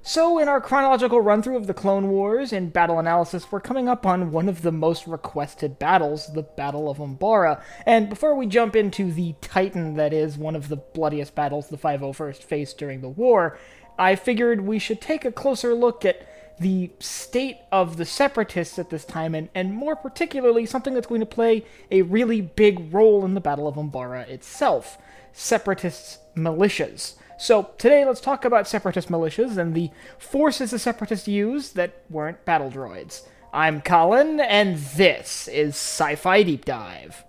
So, in our chronological run-through of the Clone Wars and battle analysis, we're coming up on one of the most requested battles, the Battle of Umbara. And before we jump into the titan that is one of the bloodiest battles the 501st faced during the war, I figured we should take a closer look at the state of the Separatists at this time, and more particularly something that's going to play a really big role in the Battle of Umbara itself: Separatist militias. So today let's talk about Separatist militias and the forces the Separatists used that weren't battle droids. I'm Colin, and this is Sci-Fi Deep Dive.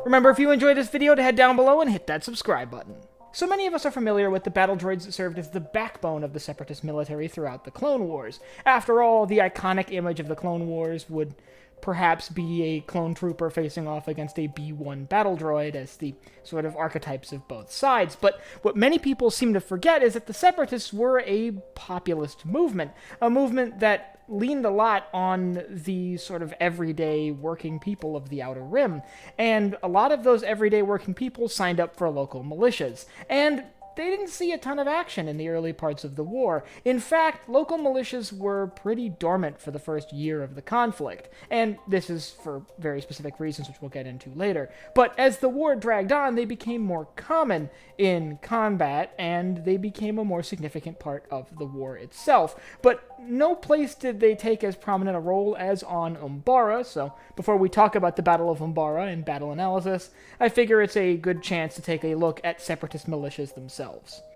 Remember, if you enjoyed this video, to head down below and hit that subscribe button. So many of us are familiar with the battle droids that served as the backbone of the Separatist military throughout the Clone Wars. After all, the iconic image of the Clone Wars would perhaps be a clone trooper facing off against a B-1 battle droid as the sort of archetypes of both sides. But what many people seem to forget is that the Separatists were a populist movement, a movement that leaned a lot on the sort of everyday working people of the Outer Rim, and a lot of those everyday working people signed up for local militias, and they didn't see a ton of action in the early parts of the war. In fact, local militias were pretty dormant for the first year of the conflict, and this is for very specific reasons which we'll get into later. But as the war dragged on, they became more common in combat, and they became a more significant part of the war itself. But no place did they take as prominent a role as on Umbara, so before we talk about the Battle of Umbara and battle analysis, I figure it's a good chance to take a look at Separatist militias themselves.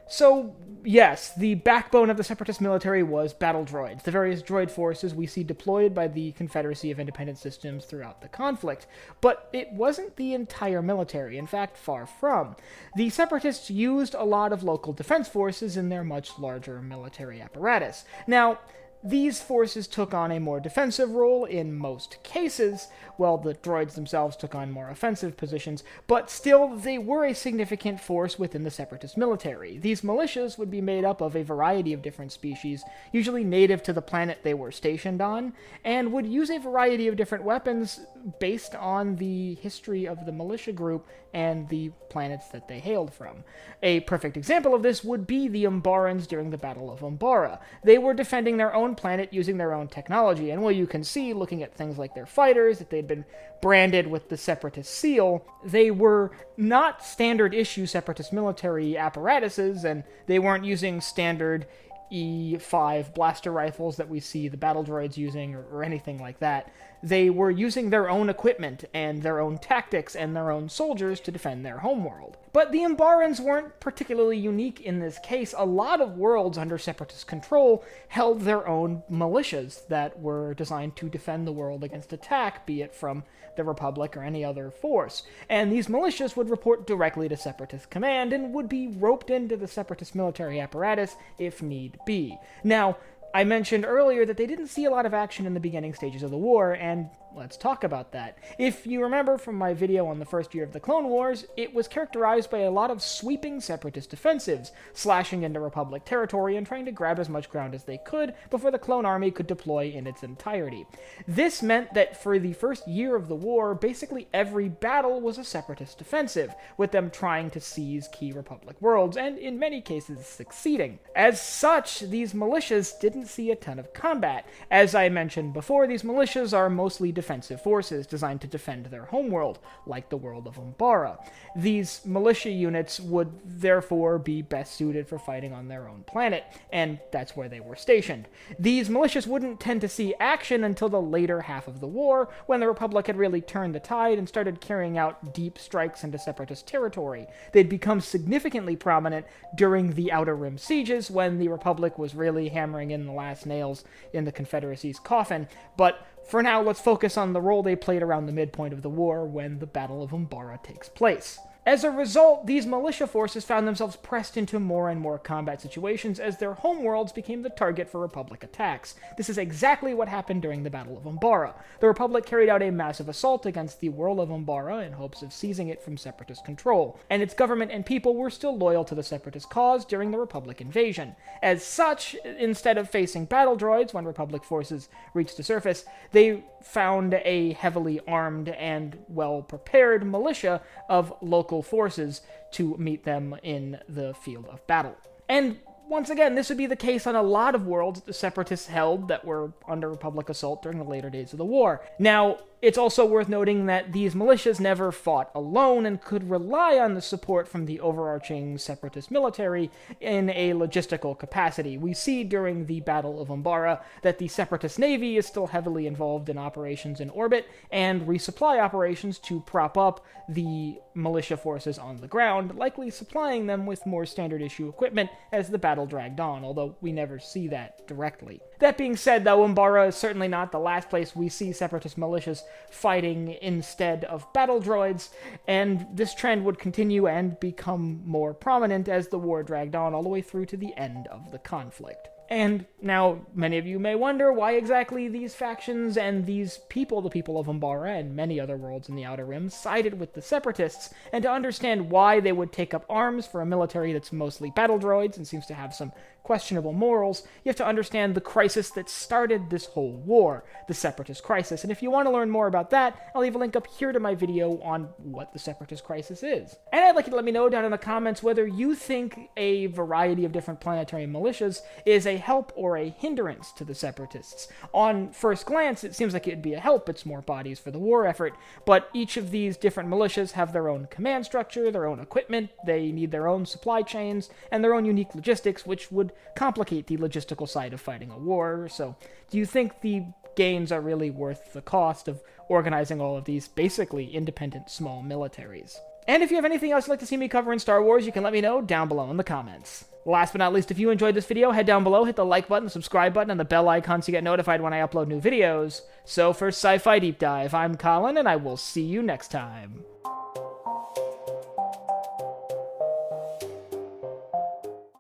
So, yes, the backbone of the Separatist military was battle droids, the various droid forces we see deployed by the Confederacy of Independent Systems throughout the conflict. But it wasn't the entire military, in fact, far from. The Separatists used a lot of local defense forces in their much larger military apparatus. Now, these forces took on a more defensive role in most cases, while the droids themselves took on more offensive positions, but still they were a significant force within the Separatist military. These militias would be made up of a variety of different species, usually native to the planet they were stationed on, and would use a variety of different weapons based on the history of the militia group and the planets that they hailed from. A perfect example of this would be the Umbarans during the Battle of Umbara. They were defending their own planet using their own technology, and while you can see, looking at things like their fighters, that they'd been branded with the Separatist seal, they were not standard issue Separatist military apparatuses, and they weren't using standard E5 blaster rifles that we see the battle droids using, or anything like that. They were using their own equipment and their own tactics and their own soldiers to defend their homeworld. But the Umbarans weren't particularly unique in this case. A lot of worlds under Separatist control held their own militias that were designed to defend the world against attack, be it from the Republic or any other force. And these militias would report directly to Separatist command and would be roped into the Separatist military apparatus if need be. Now, I mentioned earlier that they didn't see a lot of action in the beginning stages of the war, and let's talk about that. If you remember from my video on the first year of the Clone Wars, it was characterized by a lot of sweeping Separatist offensives, slashing into Republic territory and trying to grab as much ground as they could before the clone army could deploy in its entirety. This meant that for the first year of the war, basically every battle was a Separatist offensive, with them trying to seize key Republic worlds, and in many cases succeeding. As such, these militias didn't see a ton of combat. As I mentioned before, these militias are mostly defensive forces designed to defend their homeworld, like the world of Umbara. These militia units would therefore be best suited for fighting on their own planet, and that's where they were stationed. These militias wouldn't tend to see action until the later half of the war, when the Republic had really turned the tide and started carrying out deep strikes into Separatist territory. They'd become significantly prominent during the Outer Rim sieges, when the Republic was really hammering in the last nails in the Confederacy's coffin, but for now, let's focus on the role they played around the midpoint of the war when the Battle of Umbara takes place. As a result, these militia forces found themselves pressed into more and more combat situations as their homeworlds became the target for Republic attacks. This is exactly what happened during the Battle of Umbara. The Republic carried out a massive assault against the world of Umbara in hopes of seizing it from Separatist control, and its government and people were still loyal to the Separatist cause during the Republic invasion. As such, instead of facing battle droids when Republic forces reached the surface, they found a heavily armed and well-prepared militia of local logistical forces to meet them in the field of battle. And once again, this would be the case on a lot of worlds that the Separatists held that were under Republic assault during the later days of the war. Now, it's also worth noting that these militias never fought alone and could rely on the support from the overarching Separatist military in a logistical capacity. We see during the Battle of Umbara that the Separatist navy is still heavily involved in operations in orbit and resupply operations to prop up the militia forces on the ground, likely supplying them with more standard issue equipment as the battle dragged on, although we never see that directly. That being said, though, Umbara is certainly not the last place we see Separatist militias fighting instead of battle droids, and this trend would continue and become more prominent as the war dragged on all the way through to the end of the conflict. And now, many of you may wonder why exactly these factions and these people, the people of Umbara and many other worlds in the Outer Rim, sided with the Separatists, and to understand why they would take up arms for a military that's mostly battle droids and seems to have some questionable morals, you have to understand the crisis that started this whole war, the Separatist crisis. And if you want to learn more about that, I'll leave a link up here to my video on what the Separatist crisis is. And I'd like you to let me know down in the comments whether you think a variety of different planetary militias is a help or a hindrance to the Separatists. On first glance, it seems like it'd be a help. It's more bodies for the war effort, but each of these different militias have their own command structure, their own equipment, they need their own supply chains, and their own unique logistics, which would complicate the logistical side of fighting a war. So, do you think the gains are really worth the cost of organizing all of these basically independent small militaries? And if you have anything else you'd like to see me cover in Star Wars, you can let me know down below in the comments. Last but not least, if you enjoyed this video, head down below, hit the like button, the subscribe button, and the bell icon so you get notified when I upload new videos. So for Sci-Fi Deep Dive, I'm Colin, and I will see you next time.